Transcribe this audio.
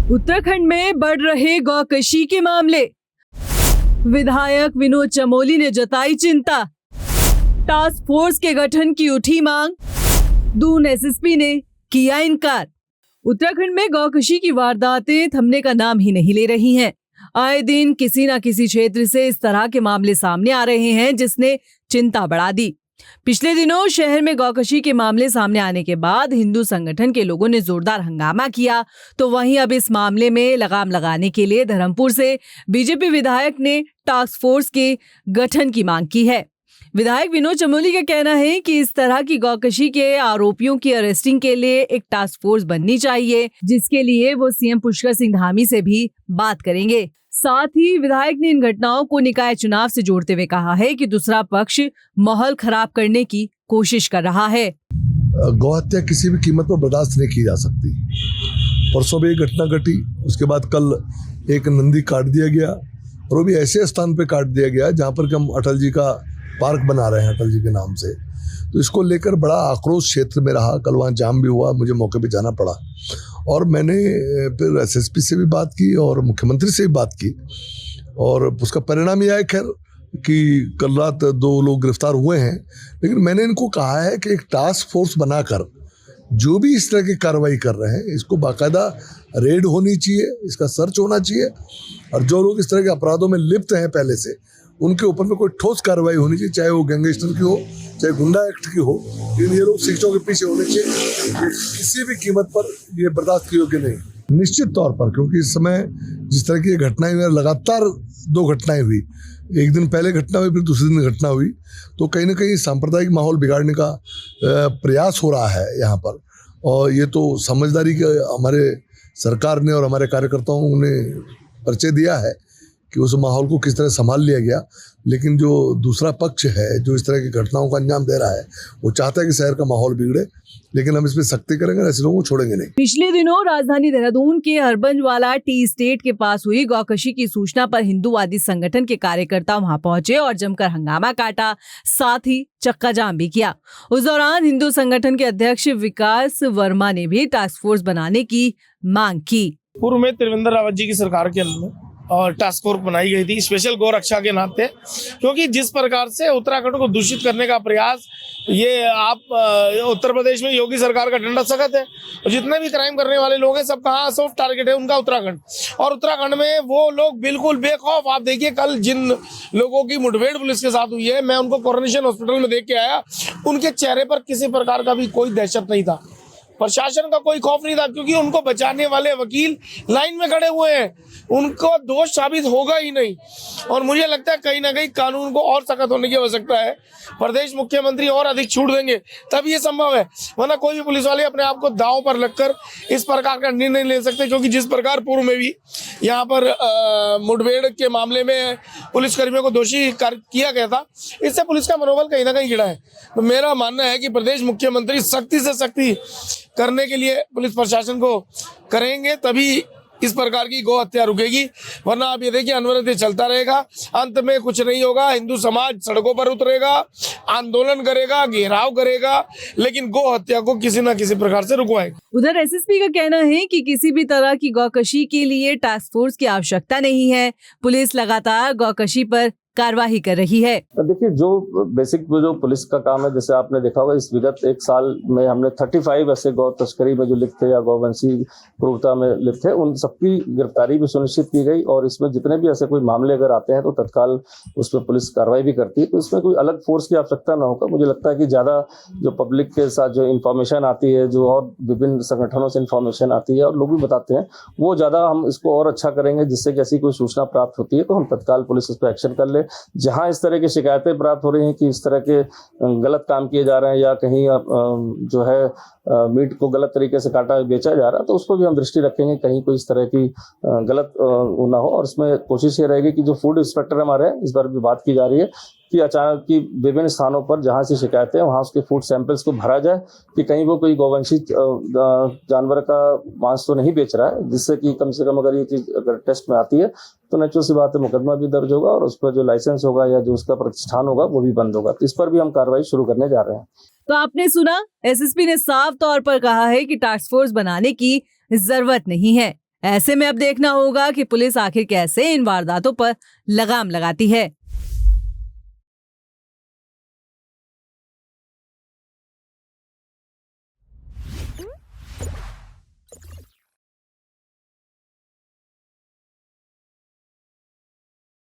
उत्तराखंड में बढ़ रहे गौकशी के मामले, विधायक विनोद चमोली ने जताई चिंता, टास्क फोर्स के गठन की उठी मांग, दून एसएसपी ने किया इनकार। उत्तराखंड में गौकशी की वारदातें थमने का नाम ही नहीं ले रही हैं। आए दिन किसी न किसी क्षेत्र से इस तरह के मामले सामने आ रहे हैं जिसने चिंता बढ़ा दी। पिछले दिनों शहर में गौकशी के मामले सामने आने के बाद हिंदू संगठन के लोगों ने जोरदार हंगामा किया, तो वहीं अब इस मामले में लगाम लगाने के लिए धर्मपुर से बीजेपी विधायक ने टास्क फोर्स के गठन की मांग की है। विधायक विनोद चमोली का कहना है कि इस तरह की गौकशी के आरोपियों की अरेस्टिंग के लिए एक टास्क फोर्स बननी चाहिए, जिसके लिए वो सीएम पुष्कर सिंह धामी से भी बात करेंगे। साथ ही विधायक ने इन घटनाओं को निकाय चुनाव से जोड़ते हुए कहा है कि दूसरा पक्ष माहौल खराब करने की कोशिश कर रहा है। गौहत्या किसी भी कीमत पर बर्दाश्त नहीं की जा सकती। परसों भी एक घटना घटी, उसके बाद कल एक नंदी काट दिया गया, और वो भी ऐसे स्थान पे काट दिया गया जहाँ पर हम अटल जी का पार्क बना रहे हैं अटल जी के नाम से। तो इसको लेकर बड़ा आक्रोश क्षेत्र में रहा। कल वहाँ जाम भी हुआ, मुझे मौके पे जाना पड़ा, और मैंने फिर एसएसपी से भी बात की और मुख्यमंत्री से भी बात की, और उसका परिणाम यह है खैर कि कल रात 2 लोग गिरफ्तार हुए हैं। लेकिन मैंने इनको कहा है कि एक टास्क फोर्स बनाकर जो भी इस तरह की कार्रवाई कर रहे हैं, इसको बाकायदा रेड होनी चाहिए, इसका सर्च होना चाहिए, और जो लोग इस तरह के अपराधों में लिप्त हैं पहले से, उनके ऊपर में कोई ठोस कार्रवाई होनी चाहिए, चाहे वो गैंगस्टर की हो, चाहे गुंडा एक्ट की हो। लेकिन ये लोग शिक्षकों के पीछे होने चाहिए, किसी भी कीमत पर ये बर्दाश्त की योग्य नहीं। निश्चित तौर पर, क्योंकि इस समय जिस तरह की घटनाएं हुई, लगातार 2 घटनाएं हुई, एक दिन पहले घटना हुई, फिर दूसरे दिन घटना हुई, तो कहीं ना कहीं सांप्रदायिक माहौल बिगाड़ने का प्रयास हो रहा है यहाँ पर। और ये तो समझदारी के हमारे सरकार ने और हमारे कार्यकर्ताओं ने परिचय दिया है कि उस माहौल को किस तरह संभाल लिया गया। लेकिन जो दूसरा पक्ष है, जो इस तरह की घटनाओं का अंजाम दे रहा है, वो चाहता है कि शहर का माहौल बिगड़े, लेकिन हम इसमें सख्ती करेंगे, ऐसे लोगों को छोड़ेंगे नहीं। पिछले दिनों राजधानी देहरादून के हरबंजवाला टी स्टेट के पास हुई गौकशी की सूचना पर हिंदूवादी संगठन के कार्यकर्ता वहां पहुंचे और जमकर हंगामा काटा, साथ ही चक्का जाम भी किया। उस दौरान हिंदू संगठन के अध्यक्ष विकास वर्मा ने भी टास्क फोर्स बनाने की मांग की। पूर्व में त्रिवेंद्र रावत जी की सरकार के अंदर और टास्क फोर्स बनाई गई थी स्पेशल गौ रक्षा के नाते, क्योंकि जिस प्रकार से उत्तराखंड को दूषित करने का प्रयास, ये आप उत्तर प्रदेश में योगी सरकार का डंडा सख्त है, और जितने भी क्राइम करने वाले लोग हैं सब कहाँ सॉफ्ट टारगेट है उनका उत्तराखंड, और उत्तराखंड में वो लोग बिल्कुल बेखौफ। आप देखिए कल जिन लोगों की मुठभेड़ पुलिस के साथ हुई है, मैं उनको कोरोनेशन हॉस्पिटल में देख के आया, उनके चेहरे पर किसी प्रकार का भी कोई दहशत नहीं था, प्रशासन का कोई खौफ नहीं था, क्योंकि उनको बचाने वाले वकील लाइन में खड़े हुए हैं, उनको दोष साबित होगा ही नहीं। और मुझे लगता है कहीं ना कहीं कानून को और सख्त होने की आवश्यकता है। प्रदेश मुख्यमंत्री और अधिक छूट देंगे तब ये संभव है, वरना कोई भी पुलिस वाले अपने आप को दांव पर रखकर इस प्रकार का निर्णय नहीं ले सकते। क्योंकि जिस प्रकार पूर्व में भी यहाँ पर मुठभेड़ के मामले में पुलिसकर्मियों को दोषी किया गया था, इससे पुलिस का मनोबल कहीं ना कहीं गिरा है। तो मेरा मानना है कि प्रदेश मुख्यमंत्री सख्ती से सख्ती करने के लिए पुलिस प्रशासन को करेंगे, तभी इस प्रकार की गौ हत्या रुकेगी, वरना आप ये देखिए अनवरत चलता रहेगा, अंत में कुछ नहीं होगा। हिंदू समाज सड़कों पर उतरेगा, आंदोलन करेगा, घेराव करेगा, लेकिन गौ हत्या को किसी न किसी प्रकार से रुकवाएगा। उधर एसएसपी का कहना है कि किसी भी तरह की गौकशी के लिए टास्क फोर्स की आवश्यकता नहीं है, पुलिस लगातार गौकशी पर कार्रवाई कर रही है। देखिए, जो बेसिक जो पुलिस का काम है, जैसे आपने देखा होगा इस विगत 1 साल में हमने 35 ऐसे गौ तस्करी में जो लिप्त थे या गौवंशी क्रूरता में लिप्त थे, उन सबकी गिरफ्तारी भी सुनिश्चित की गई, और इसमें जितने भी ऐसे कोई मामले अगर आते हैं तो तत्काल उस पर पुलिस कार्रवाई भी करती है। तो इसमें कोई अलग फोर्स की आवश्यकता ना होगा। मुझे लगता है कि ज्यादा जो पब्लिक के साथ जो इन्फॉर्मेशन आती है, जो और विभिन्न संगठनों से इन्फॉर्मेशन आती है और लोग भी बताते हैं, वो ज्यादा हम इसको और अच्छा करेंगे, जिससे कि ऐसी कोई सूचना प्राप्त होती है तो हम तत्काल पुलिस उस पर एक्शन कर ले। जहां इस तरह की शिकायतें प्राप्त हो रही हैं कि इस तरह के गलत काम किए जा रहे हैं या कहीं जो है मीट को गलत तरीके से काटा बेचा जा रहा है, तो उस पर भी हम दृष्टि रखेंगे, कहीं कोई इस तरह की गलत ना हो। और इसमें कोशिश ये रहेगी कि जो फूड इंस्पेक्टर हमारे हैं, इस बार भी बात की जा रही है कि अचानक की विभिन्न स्थानों पर जहां से शिकायतें हैं वहां उसके फूड सैंपल्स को भरा जाए कि कहीं वो कोई गौवंशी जानवर का मांस तो नहीं बेच रहा है, जिससे कि कम से कम अगर ये चीज अगर टेस्ट में आती है तो नेचुरल सी बात है मुकदमा भी दर्ज होगा, और उस पर जो लाइसेंस होगा या जो उसका प्रतिष्ठान होगा वो भी बंद होगा। तो इस पर भी हम कार्रवाई शुरू करने जा रहे हैं। तो आपने सुना, एसएसपी ने साफ तौर पर कहा है कि टास्क फोर्स बनाने की जरूरत नहीं है। ऐसे में अब देखना होगा कि पुलिस आखिर कैसे इन वारदातों पर लगाम लगाती है।